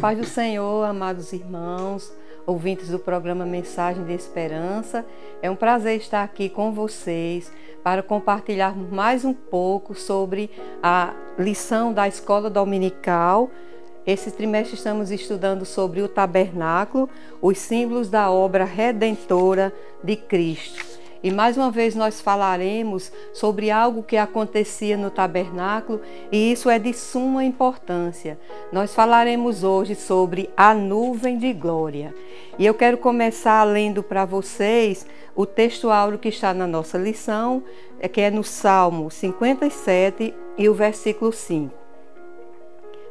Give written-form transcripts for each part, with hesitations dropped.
paz do Senhor, amados irmãos, ouvintes do programa Mensagem de Esperança. É um prazer estar aqui com vocês para compartilhar mais um pouco sobre a lição da Escola Dominical. Esse trimestre estamos estudando sobre o tabernáculo, os símbolos da obra redentora de Cristo. E mais uma vez nós falaremos sobre algo que acontecia no tabernáculo e isso é de suma importância. Nós falaremos hoje sobre a nuvem de glória. E eu quero começar lendo para vocês o texto áureo que está na nossa lição, que é no Salmo 57 e o versículo 5.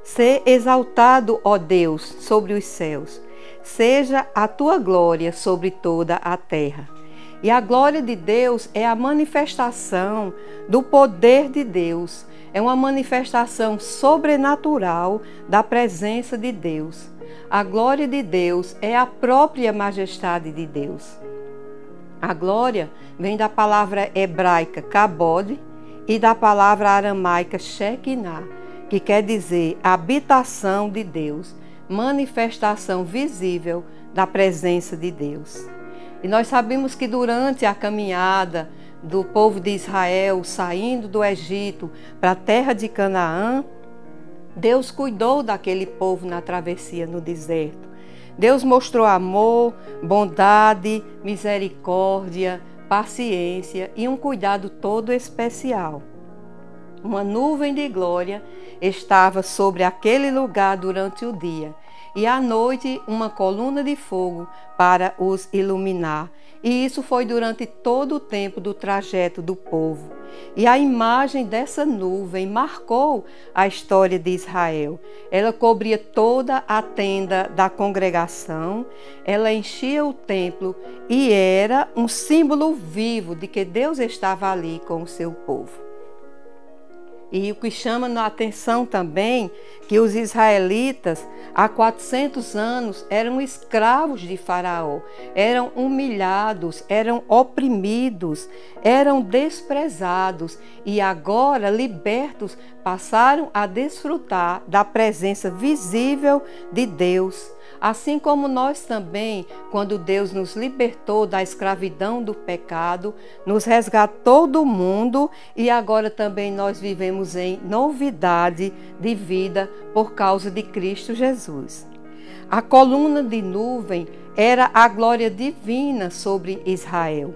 Sê exaltado, ó Deus, sobre os céus, seja a tua glória sobre toda a terra. E a glória de Deus é a manifestação do poder de Deus. É uma manifestação sobrenatural da presença de Deus. A glória de Deus é a própria majestade de Deus. A glória vem da palavra hebraica kabod e da palavra aramaica shekinah, que quer dizer habitação de Deus, manifestação visível da presença de Deus. E nós sabemos que durante a caminhada do povo de Israel saindo do Egito para a terra de Canaã, Deus cuidou daquele povo na travessia no deserto. Deus mostrou amor, bondade, misericórdia, paciência e um cuidado todo especial. Uma nuvem de glória estava sobre aquele lugar durante o dia. E à noite uma coluna de fogo para os iluminar. E isso foi durante todo o tempo do trajeto do povo. E a imagem dessa nuvem marcou a história de Israel. Ela cobria toda a tenda da congregação, ela enchia o templo e era um símbolo vivo de que Deus estava ali com o seu povo. E o que chama a atenção também, que os israelitas, há 400 anos, eram escravos de Faraó, eram humilhados, eram oprimidos, eram desprezados e agora, libertos, passaram a desfrutar da presença visível de Deus. Assim como nós também, quando Deus nos libertou da escravidão do pecado, nos resgatou do mundo e agora também nós vivemos em novidade de vida por causa de Cristo Jesus. A coluna de nuvem era a glória divina sobre Israel.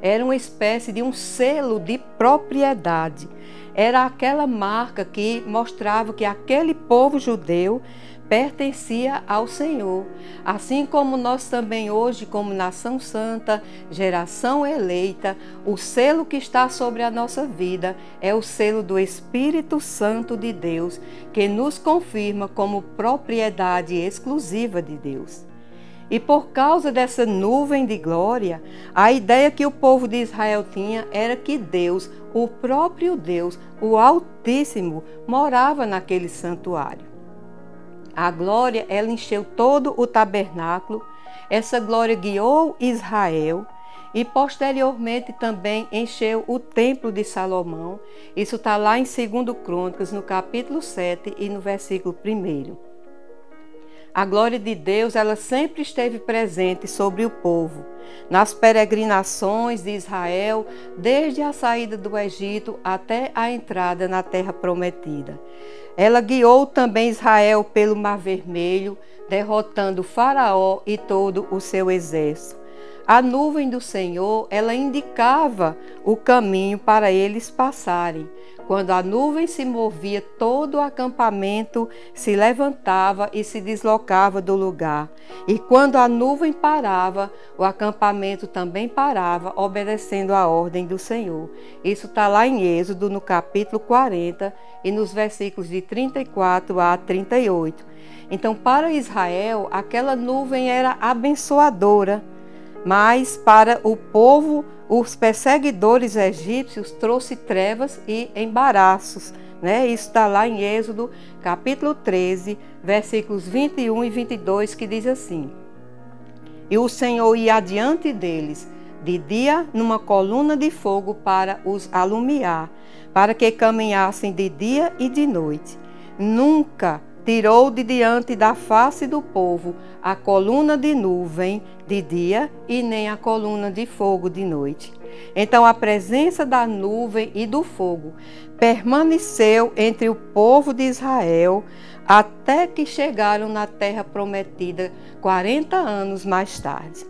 Era uma espécie de um selo de propriedade. Era aquela marca que mostrava que aquele povo judeu pertencia ao Senhor, assim como nós também hoje, como nação santa, geração eleita, o selo que está sobre a nossa vida é o selo do Espírito Santo de Deus, que nos confirma como propriedade exclusiva de Deus. E por causa dessa nuvem de glória, a ideia que o povo de Israel tinha era que Deus, o próprio Deus, o Altíssimo, morava naquele santuário. A glória, ela encheu todo o tabernáculo, essa glória guiou Israel e posteriormente também encheu o templo de Salomão. Isso está lá em 2 Crônicas, no capítulo 7 e no versículo 1. A glória de Deus, ela sempre esteve presente sobre o povo, nas peregrinações de Israel, desde a saída do Egito até a entrada na terra prometida. Ela guiou também Israel pelo Mar Vermelho, derrotando Faraó e todo o seu exército. A nuvem do Senhor, ela indicava o caminho para eles passarem. Quando a nuvem se movia, todo o acampamento se levantava e se deslocava do lugar. E quando a nuvem parava, o acampamento também parava, obedecendo a ordem do Senhor. Isso está lá em Êxodo, no capítulo 40 e nos versículos de 34 a 38. Então, para Israel, aquela nuvem era abençoadora, mas para o povo, os perseguidores egípcios trouxe trevas e embaraços. Isso está lá em Êxodo, capítulo 13, versículos 21 e 22, que diz assim: E o Senhor ia adiante deles, de dia numa coluna de fogo para os alumiar, para que caminhassem de dia e de noite. Nunca tirou de diante da face do povo a coluna de nuvem de dia e nem a coluna de fogo de noite. Então a presença da nuvem e do fogo permaneceu entre o povo de Israel até que chegaram na terra prometida 40 anos mais tarde.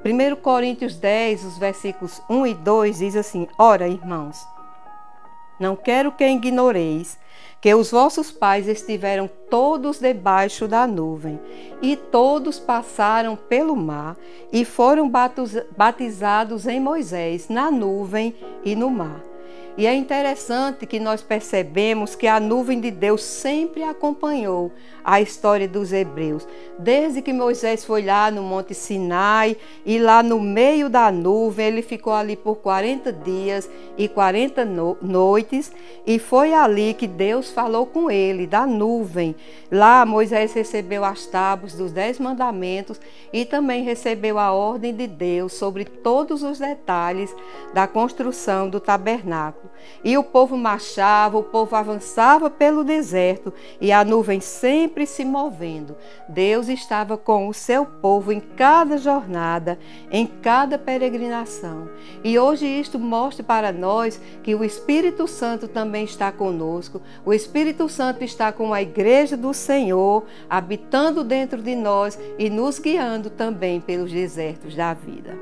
1 Coríntios 10, os versículos 1 e 2 diz assim: Ora, irmãos, não quero que ignoreis que os vossos pais estiveram todos debaixo da nuvem, e todos passaram pelo mar, e foram batizados em Moisés, na nuvem e no mar. E é interessante que nós percebemos que a nuvem de Deus sempre acompanhou a história dos hebreus. Desde que Moisés foi lá no Monte Sinai e lá no meio da nuvem, ele ficou ali por 40 dias e 40 noites, e foi ali que Deus falou com ele, da nuvem. Lá Moisés recebeu as tábuas dos 10 mandamentos e também recebeu a ordem de Deus sobre todos os detalhes da construção do tabernáculo. E o povo marchava, o povo avançava pelo deserto e a nuvem sempre se movendo. Deus estava com o seu povo em cada jornada, em cada peregrinação. E hoje isto mostra para nós que o Espírito Santo também está conosco. O Espírito Santo está com a igreja do Senhor, habitando dentro de nós e nos guiando também pelos desertos da vida.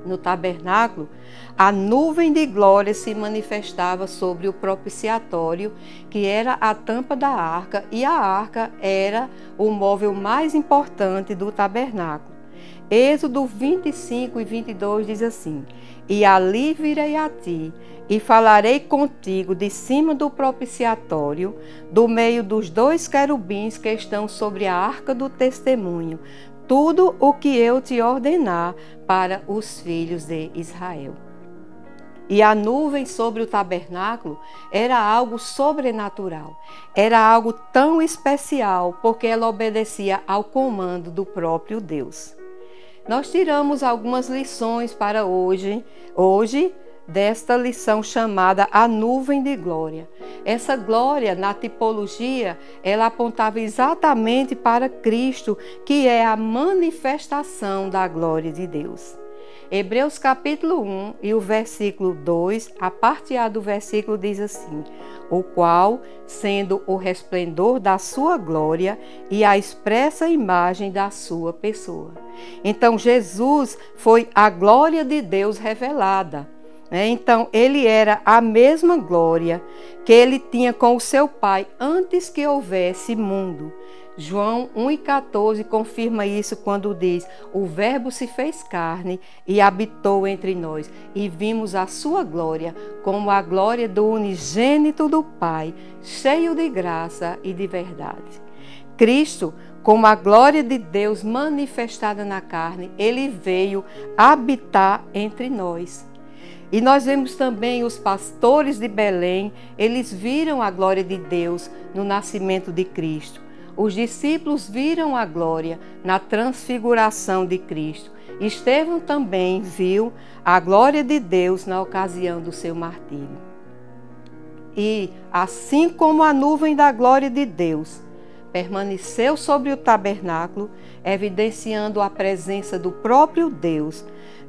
No tabernáculo, a nuvem de glória se manifestava sobre o propiciatório, que era a tampa da arca, e a arca era o móvel mais importante do tabernáculo. Êxodo 25 e 22 diz assim: E ali virei a ti, e falarei contigo de cima do propiciatório, do meio dos 2 querubins que estão sobre a arca do testemunho, tudo o que eu te ordenar para os filhos de Israel. E a nuvem sobre o tabernáculo era algo sobrenatural, era algo tão especial, porque ela obedecia ao comando do próprio Deus. Nós tiramos algumas lições para hoje desta lição chamada a nuvem de glória. Essa glória, na tipologia, ela apontava exatamente para Cristo, que é a manifestação da glória de Deus. Hebreus capítulo 1 e o versículo 2, a parte A do versículo diz assim: o qual, sendo o resplendor da sua glória e a expressa imagem da sua pessoa. Então Jesus foi a glória de Deus revelada. Então ele era a mesma glória que ele tinha com o seu Pai antes que houvesse mundo. João 1,14 confirma isso quando diz: o Verbo se fez carne e habitou entre nós, e vimos a sua glória, como a glória do unigênito do Pai, cheio de graça e de verdade. Cristo, como a glória de Deus manifestada na carne, ele veio habitar entre nós. E nós vemos também os pastores de Belém, eles viram a glória de Deus no nascimento de Cristo. Os discípulos viram a glória na transfiguração de Cristo. Estevão também viu a glória de Deus na ocasião do seu martírio. E, assim como a nuvem da glória de Deus permaneceu sobre o tabernáculo, evidenciando a presença do próprio Deus,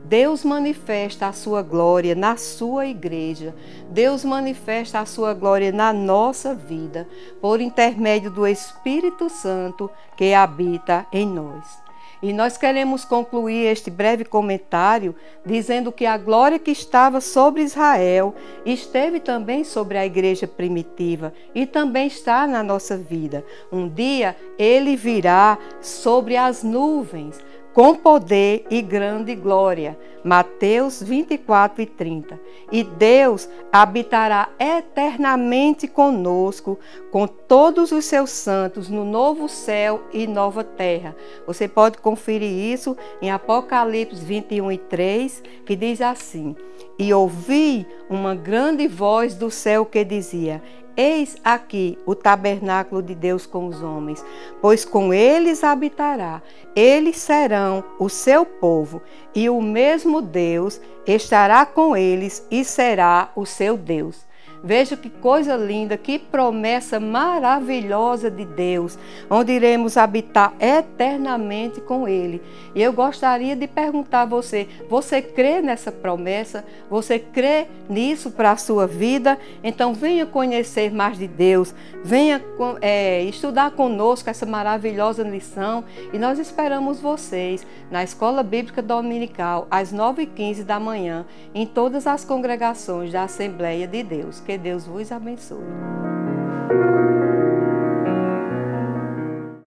Deus manifesta a sua glória na sua igreja. Deus manifesta a sua glória na nossa vida, por intermédio do Espírito Santo que habita em nós. E nós queremos concluir este breve comentário dizendo que a glória que estava sobre Israel esteve também sobre a igreja primitiva e também está na nossa vida. Um dia ele virá sobre as nuvens, com poder e grande glória. Mateus 24 e 30. E Deus habitará eternamente conosco, com todos os seus santos, no novo céu e nova terra. Você pode conferir isso em Apocalipse 21 e 3, que diz assim: E ouvi uma grande voz do céu que dizia: Eis aqui o tabernáculo de Deus com os homens, pois com eles habitará, eles serão o seu povo, e o mesmo Deus estará com eles e será o seu Deus. Veja que coisa linda, que promessa maravilhosa de Deus, onde iremos habitar eternamente com Ele. E eu gostaria de perguntar a você, você crê nessa promessa? Você crê nisso para a sua vida? Então venha conhecer mais de Deus, venha estudar conosco essa maravilhosa lição, e nós esperamos vocês na Escola Bíblica Dominical às 9h15 da manhã, em todas as congregações da Assembleia de Deus. Que Deus vos abençoe.